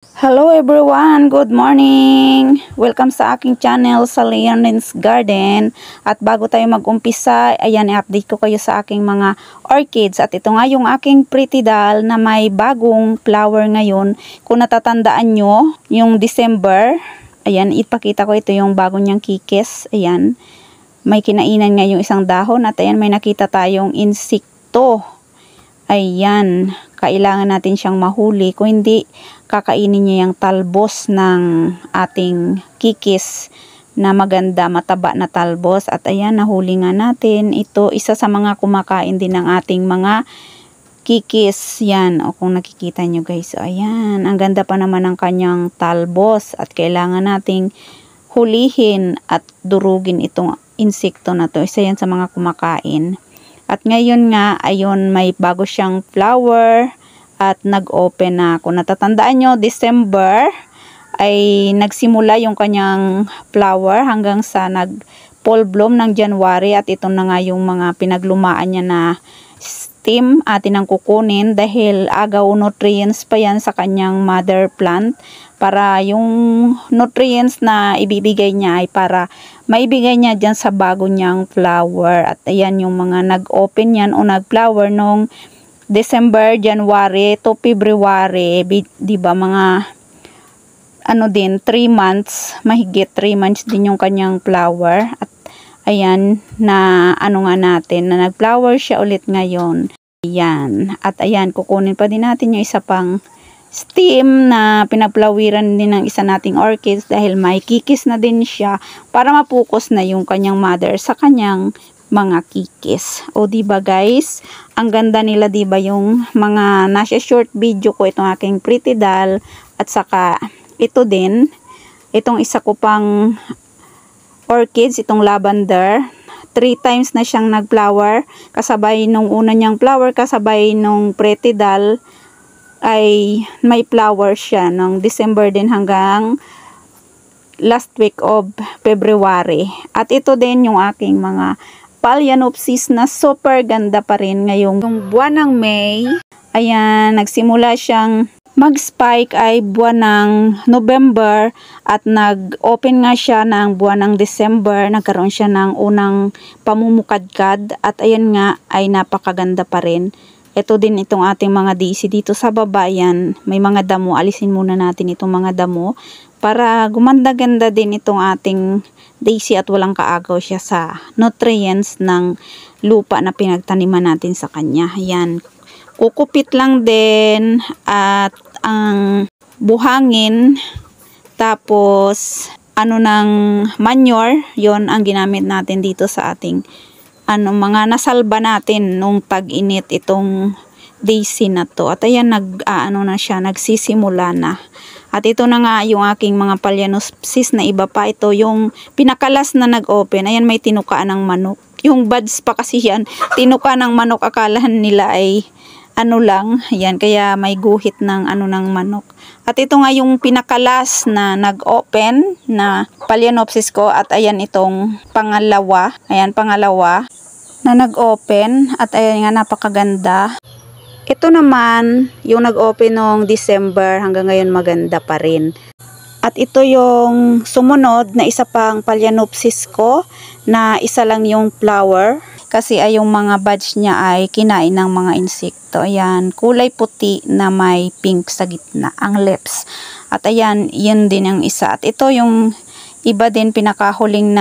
Hello everyone! Good morning! Welcome sa aking channel sa Leon's Garden. At bago tayo mag-umpisa, ayan, i-update ko kayo sa aking mga orchids. At ito nga yung aking pretty doll na may bagong flower ngayon. Kung natatandaan nyo, yung December, ayan, ipakita ko ito yung bago niyang kikis. Ayan, may kinainan nga yung isang dahon at ayan, may nakita tayong insekto. Ayan, kailangan natin siyang mahuli. Kung hindi, kakainin niya yung talbos ng ating kikis na maganda, mataba na talbos. At ayan, nahuli nga natin. Ito, isa sa mga kumakain din ng ating mga kikis. Yan, o kung nakikita nyo guys. So, ayan, ang ganda pa naman ng kanyang talbos. At kailangan nating hulihin at durugin itong insekto na to. Isa yan sa mga kumakain. At ngayon nga, ayun, may bago siyang flower at nag-open na. Kung natatandaan nyo, December ay nagsimula yung kanyang flower hanggang sa nag-full bloom ng January. At ito na nga yung mga pinaglumaan niya na stem atin ang kukunin dahil agaw nutrients pa yan sa kanyang mother plant. Para yung nutrients na ibibigay niya ay para maibigay niya dyan sa bago niyang flower. At ayan yung mga nag-open yan o nag-flower nung December, January to February. Diba mga ano din, 3 months, mahigit 3 months din yung kanyang flower. At ayan, na ano nga natin, na nag-flower siya ulit ngayon. Ayan, at ayan, kukunin pa din natin yung isa pang stem na pinagplawiran din ng isa nating orchids dahil may kikis na din siya para mapokus na yung kanyang mother sa kanyang mga kikis. O diba guys, ang ganda nila, diba yung mga nasa short video ko, itong aking pretty doll at saka ito din, itong isa ko pang orchids, itong lavender. 3 times na siyang nag-flower, kasabay nung una niyang flower, kasabay nung pretty doll ay may flower siya nung December din hanggang last week of February. At ito din yung aking mga Phalaenopsis na super ganda pa rin ngayong buwan ng May. Ayan, nagsimula siyang mag-spike ay buwan ng November at nag-open nga siya ng buwan ng December. Nagkaroon siya ng unang pamumukadkad at ayan nga ay napakaganda pa rin. Ito din itong ating mga daisy dito sa baba, yan, may mga damo. Alisin muna natin itong mga damo para gumanda-ganda din itong ating daisy at walang kaagaw siya sa nutrients ng lupa na pinagtaniman natin sa kanya. Yan, kukupit lang din at ang buhangin, tapos ano ng manure, yon ang ginamit natin dito sa ating mga nasalba natin nung tag-init itong daisy na to. At ayan, na siya, nagsisimula na. At ito na nga yung aking mga Phalaenopsis na iba pa. Ito yung pinakalas na nag-open. Ayan, may tinukaan ng manok. Yung buds pa kasi yan, tinuka ng manok. Akalahan nila ay ano lang. Ayan, kaya may guhit ng ng manok. At ito nga yung pinakalas na nag-open na Phalaenopsis ko. At ayan itong pangalawa. Ayan, pangalawa na nag-open. At ayan nga, napakaganda. Ito naman, yung nag-open noong December hanggang ngayon maganda pa rin. At ito yung sumunod na isa pang Phalaenopsis ko na isa lang yung flower. Kasi ay yung mga buds niya ay kinain ng mga insekto. Ayan, kulay puti na may pink sa gitna, ang lips. At ayan, yun din ang isa. At ito yung iba din pinakahuling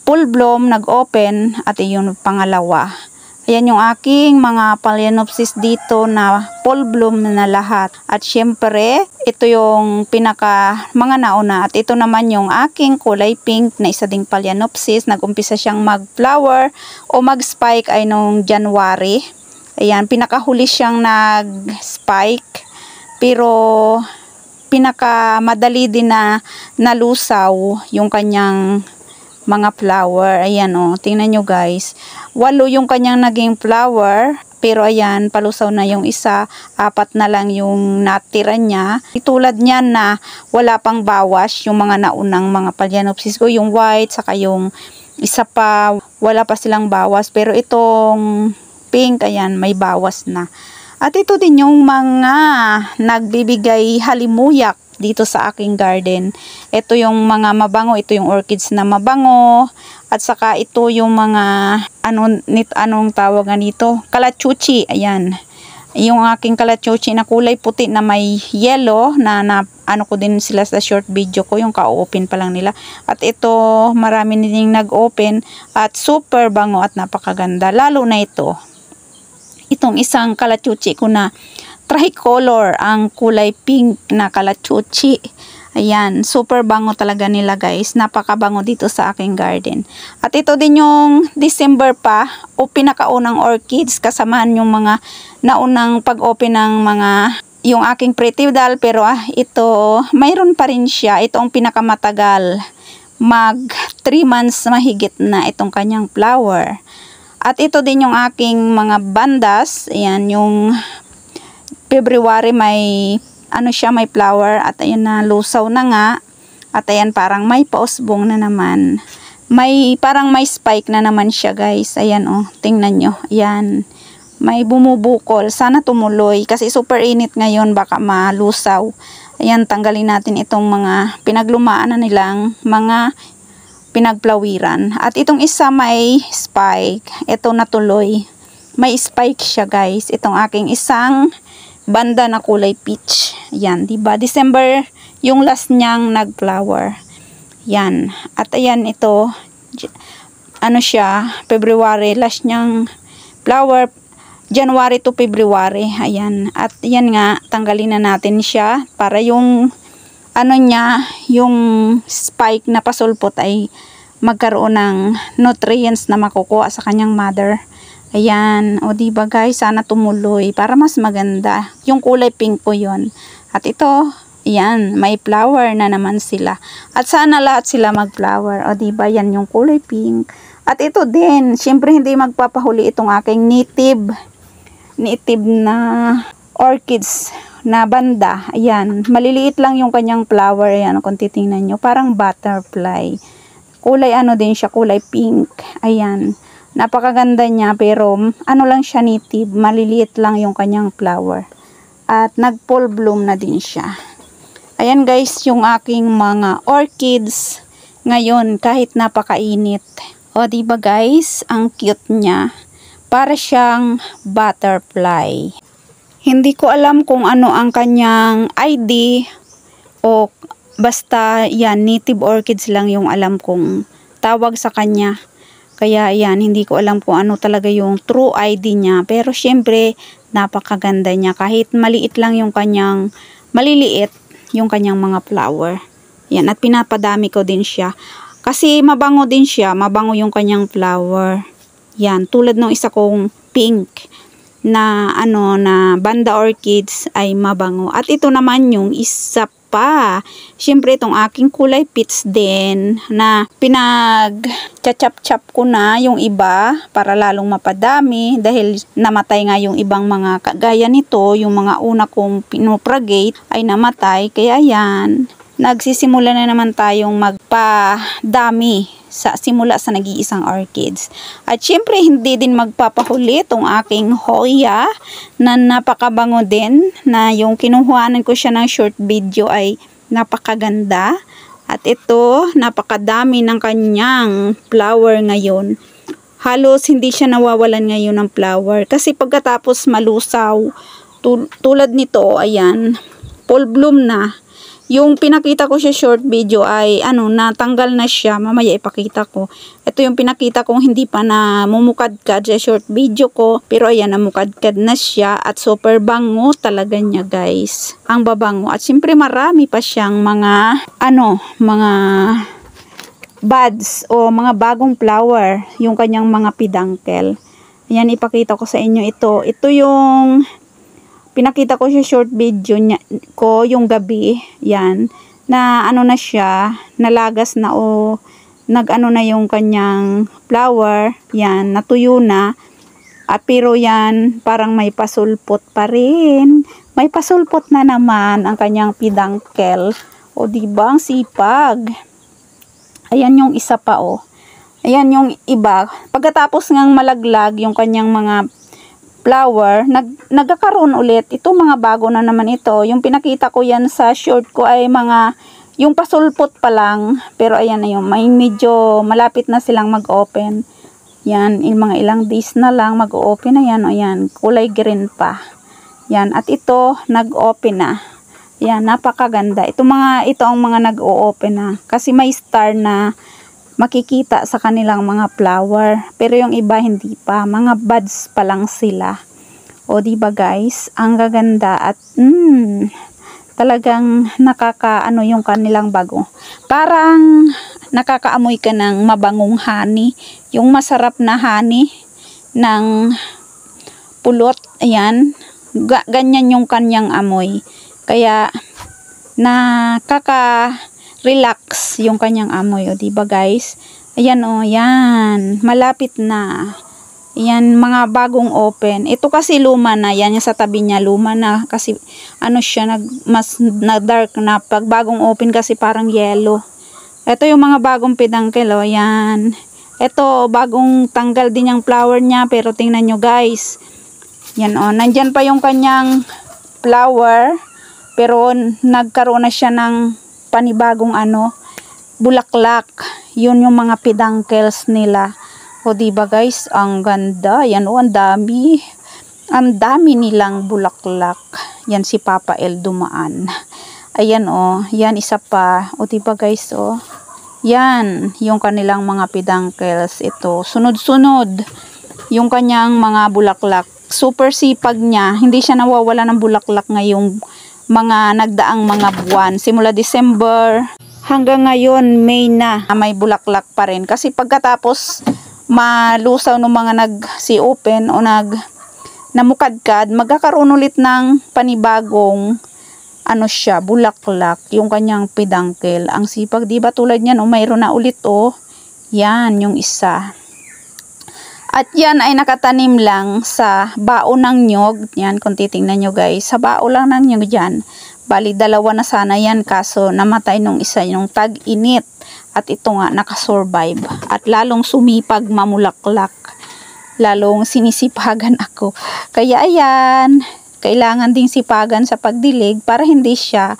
full bloom, nag-open. At yung pangalawa. Ayan yung aking mga Phalaenopsis dito na full bloom na lahat. At syempre, ito yung mga nauna. At ito naman yung aking kulay pink na isa ding Phalaenopsis. Nag-umpisa siyang mag-flower o mag-spike ay nung January. Ayan, pinakahuli siyang nag-spike. Pero pinakamadali din na nalusaw yung kanyang mga flower. Ayan o, tingnan nyo guys, 8 yung kanyang naging flower, pero ayan, palusaw na yung isa, 4 na lang yung natira niya. Tulad niyan na wala pang bawas yung mga naunang mga Phalaenopsis ko, yung white, saka yung isa pa, wala pa silang bawas, pero itong pink, ayan, may bawas na. At ito din yung mga nagbibigay halimuyak dito sa aking garden. Ito yung mga mabango, ito yung orchids na mabango, at saka ito yung mga anong tawagan nito, kalachuchi. Ayan, yung aking kalachuchi na kulay puti na may yellow na ano ko din sila sa short video ko, yung ka-open pa lang nila. At ito, marami nilang nag-open at super bango at napakaganda. Lalo na itong isang kalachuchi ko na tricolor, ang kulay pink na kalachuchi. Ayan, super bango talaga nila guys. Napakabango dito sa aking garden. At ito din yung December pa o pinakaunang orchids, kasamahan yung mga naunang pag-open ng mga yung aking pretty doll. Pero ito, mayroon pa rin siya. Ito ang pinakamatagal. Mag 3 months mahigit na itong kanyang flower. At ito din yung aking mga bandas. Ayan, yung February may may flower, at ayan na lusaw na nga, at ayan parang may pausbong na naman, parang may spike na naman siya guys. Ayan tingnan nyo, ayan may bumubukol, sana tumuloy kasi super init ngayon, baka malusaw. Ayan, tanggalin natin itong mga pinaglumaan na nilang mga pinagplawiran. At itong isa may spike, ito natuloy, may spike siya guys. Itong aking isang banda na kulay peach. Yan, diba? December yung last niyang nag-flower. Yan. At ayan ito, siya, February last niyang flower, January to February. Ayan. At yan nga, tanggalin na natin siya para yung niya, yung spike na pasulpot ay magkaroon ng nutrients na makukuha sa kanyang mother. Ayan, diba guys, sana tumuloy para mas maganda. Yung kulay pink po yon. At ito, ayan, may flower na naman sila. At sana lahat sila mag-flower. Diba, yan yung kulay pink. At ito din, syempre hindi magpapahuli itong aking native na orchids na banda. Ayan, maliliit lang yung kanyang flower. Ayan, kung titingnan nyo, parang butterfly. Kulay din siya, kulay pink. Ayan. Napakaganda niya, pero lang siya native, maliliit lang yung kanyang flower. At nag-full bloom na din siya. Ayan guys, yung aking mga orchids ngayon kahit napakainit. Diba guys, ang cute niya. Para siyang butterfly. Hindi ko alam kung ano ang kanyang ID o basta yan, native orchids lang yung alam kong tawag sa kanya. Kaya yan, hindi ko alam kung ano talaga yung true ID niya. Pero syempre, napakaganda niya. Kahit maliit lang yung kanyang, maliliit yung kanyang mga flower. Yan, at pinapadami ko din siya. Kasi mabango din siya, mabango yung kanyang flower. Yan, tulad ng isa kong pink na na banda orchids ay mabango. At ito naman yung isa pa. Siyempre itong aking kulay peach din na pinag-chap-chap ko na yung iba para lalong mapadami dahil namatay nga yung ibang mga kagaya nito, yung mga una kong pinopropagate ay namatay. Kaya yan, nagsisimula na naman tayong magpadami simula sa nag-iisang orchids. At syempre hindi din magpapahuli itong aking Hoya na napakabango din, na yung kinuhanan ko siya ng short video ay napakaganda. At ito, napakadami ng kanyang flower ngayon. Halos hindi siya nawawalan ngayon ng flower kasi pagkatapos malusaw, tulad nito, ayan, full bloom na. Yung pinakita ko siya short video ay natanggal na siya. Mamaya ipakita ko. Ito yung pinakita kong hindi pa na mumukadkad sa short video ko. Pero ayan, namukadkad na siya at super bango talaga niya guys. Ang babango. At siyempre marami pa siyang mga mga buds o mga bagong flower. Yung kanyang mga peduncle. Ayan, ipakita ko sa inyo ito. Ito yung pinakita ko siya short video ko yung gabi, yan, na na siya, nalagas na o na yung kanyang flower, yan, natuyo na, pero yan, parang may pasulpot pa rin, may pasulpot na naman ang kanyang peduncle, diba, ang sipag. Ayan yung isa pa, ayan yung iba, pagkatapos ngang malaglag yung kanyang mga flower, nagkakaroon ulit. Ito mga bago na naman ito. Yung pinakita ko yan sa short ko ay mga, yung pasulpot pa lang. Pero ayan na yun, may medyo malapit na silang mag-open. Yan, mga ilang days na lang mag-open na yan. O yan, kulay green pa. Yan, at ito, nag-open na. Yan, napakaganda. Ito ang mga nag-o-open na. Kasi may star na makikita sa kanilang mga flower. Pero yung iba hindi pa. Mga buds pa lang sila. O diba guys? Ang gaganda at talagang nakakaano yung kanilang bago. Parang nakakaamoy ka ng mabangong honey. Yung masarap na honey ng pulot. Ayan. Ganyan yung kanyang amoy. Kaya nakaka-relax yung kanyang amoy, o diba guys? Ayan o, yan. Malapit na. Yan, mga bagong open. Ito kasi luma na. Yan yung sa tabi niya, luma na. Kasi ano siya, mas na dark na. Pag bagong open kasi parang yellow. Ito yung mga bagong pedangkel, o yan. Ito, bagong tanggal din yung flower niya. Pero tingnan nyo guys. Yan o, nandyan pa yung kanyang flower. Pero nagkaroon na siya ng panibagong bulaklak. Yun yung mga peduncles nila. O diba guys, ang ganda. Yan o, ang dami. Ang dami nilang bulaklak. Yan si Papa El dumaan. Ayan o, yan isa pa. O diba guys o. Yan, yung kanilang mga peduncles. Ito, sunod-sunod. Yung kanyang mga bulaklak. Super sipag niya. Hindi siya nawawala ng bulaklak ngayong mga nagdaang mga buwan. Simula December hanggang ngayon, May na. May bulaklak pa rin. Kasi pagkatapos malusaw ng mga nag-si-open o namukadkad, magkakaroon ulit ng panibagong bulaklak. Yung kanyang pedangkel. Ang sipag, diba tulad niyan, mayroon na ulit yan, yung isa. At yan ay nakatanim lang sa bao ng nyog. Yan, kung titingnan nyo guys. Sa bao lang ng nyog dyan. Bali, dalawa na sana yan. Kaso, namatay nung isa yung tag-init. At ito nga, nakasurvive. At lalong sumipag mamulaklak. Lalong sinisipagan ako. Kaya ayan, kailangan ding sipagan sa pagdilig para hindi siya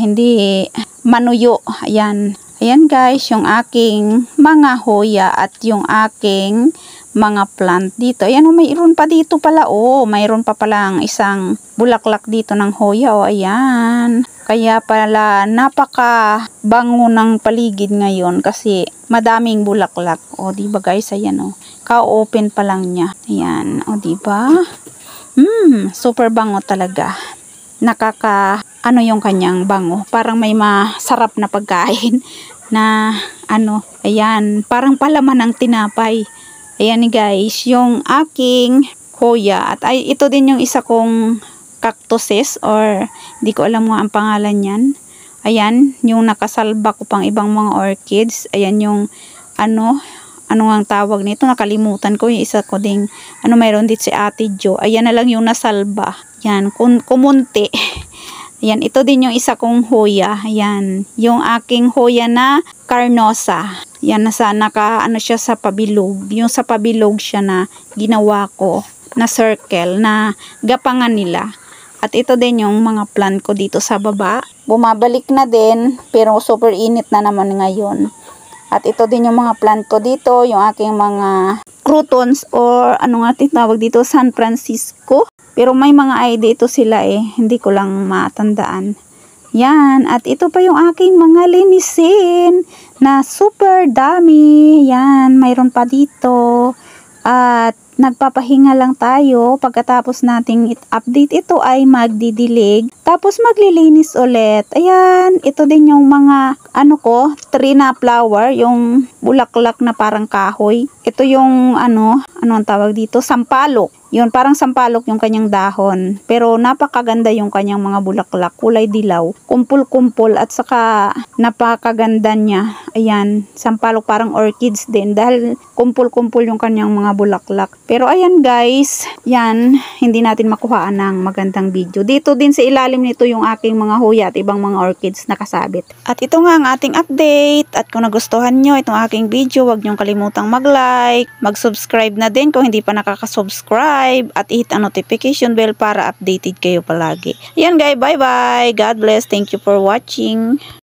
hindi manuyo. Ayan. Ayan guys, yung aking mga hoya at yung aking mga plant dito. Ayan mayroon pa dito pala. Mayroon pa palang isang bulaklak dito ng hoya. Ayan. Kaya pala napaka bango ng paligid ngayon kasi madaming bulaklak. Diba guys, ayan ka-open pa lang niya. Ayan, diba? Super bango talaga. Yung kanyang bango. Parang may masarap na pagkain na ayan, parang palaman ng tinapay. Ayan guys, yung aking hoya. At ito din yung isa kong cactuses or di ko alam nga ang pangalan yan. Ayan, yung nakasalba ko pang ibang mga orchids. Ayan yung ano ang tawag nito, nakalimutan ko yung isa ko ding mayroon dito si Ate Jo. Ayan na lang yung nasalba. Yan, kumunti. Ayan, ito din yung isa kong hoya. Ayan, yung aking hoya na carnosa. Yan, siya sa pabilog. Yung sa pabilog siya na ginawa ko na circle na gapangan nila. At ito din yung mga plant ko dito sa baba. Bumabalik na din, pero super init na naman ngayon. At ito din yung mga plant ko dito, yung aking mga croutons or tinawag dito, San Francisco. Pero may mga ID ito sila hindi ko lang matandaan. Yan, at ito pa yung aking mga linisin na super dami. Yan, mayroon pa dito. At nagpapahinga lang tayo. Pagkatapos nating update ito ay magdidilig. Tapos maglilinis ulit. Ayan, ito din yung mga tree na flower. Yung bulaklak na parang kahoy. Ito yung ang tawag dito? Sampalok. Yun, parang sampalok yung kanyang dahon. Pero napakaganda yung kanyang mga bulaklak. Kulay dilaw. Kumpul-kumpul at saka Napakaganda niya. Ayan, sampalok parang orchids din dahil kumpul-kumpul yung kanyang mga bulaklak. Pero ayan guys, yan, hindi natin makuhaan ng magandang video. Dito din sa ilalim nito yung aking mga huya at ibang mga orchids na kasabit. At ito nga ang ating update. At kung nagustuhan nyo itong aking video, huwag nyong kalimutang mag-like, mag-subscribe na din kung hindi pa nakaka-subscribe, at i-hit ang notification bell para updated kayo palagi. Ayan guys, bye-bye. God bless. Thank you for watching.